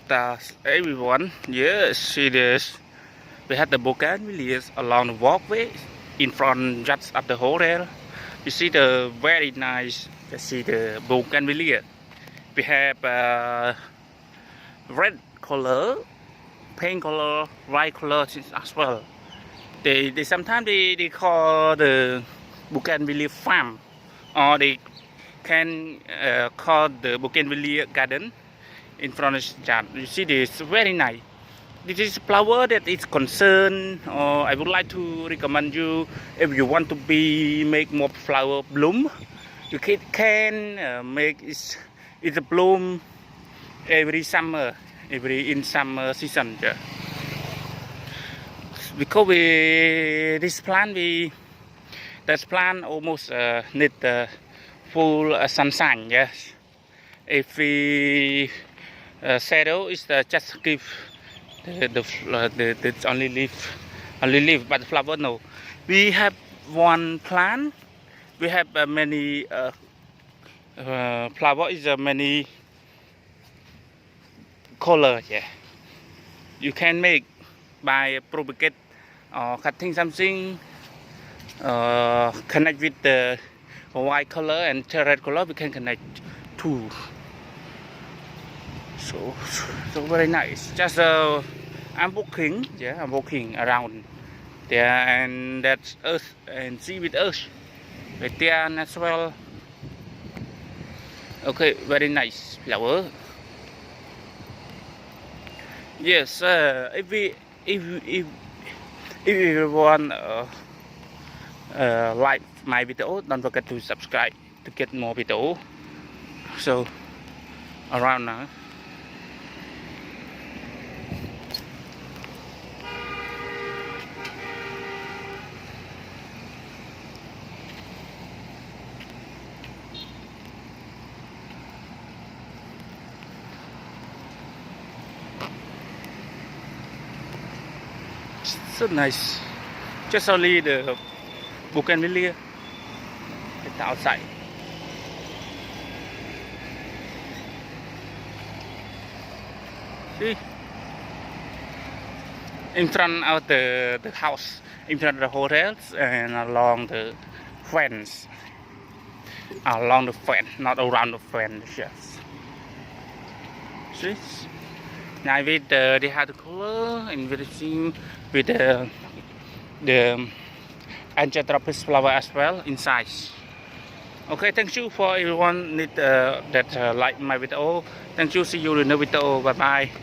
stars, everyone. Yes, see this. We had the Bougainvillea along the walkway in front just of the hotel. You see the very nice. You see the Bougainvillea. We have red color, pink color, white color as well. They sometimes they call the Bougainvillea farm, or they can call the Bougainvillea garden in front of the yard. You see this very nice. This is flower that is concerned, or I would like to recommend you if you want to make more flower bloom. You can make it bloom every summer, in summer season. Yeah. Because this plant almost need full sunshine. Yes, if we shadow is just give the only leaf, but flower no. We have one plant. We have many flower is many color. Yeah, you can make by propagate or cutting something. Connect with the white color and the red color. We can connect two. So very nice. Just I'm walking, yeah, I'm walking around there, and that's earth and see with earth right there as well. Okay, very nice flower. Yes, if you want like my video, don't forget to subscribe to get more video. So around now. So nice. Just only the Bougainvillea. It's outside. See? In front of the house, in front of the hotels, and along the fence. Along the fence, not around the fence. Yes. See? Now with they have the color and everything with the anthropis flower as well inside. Okay, thank you for everyone that like my video. Thank you. See you in the video. Bye bye.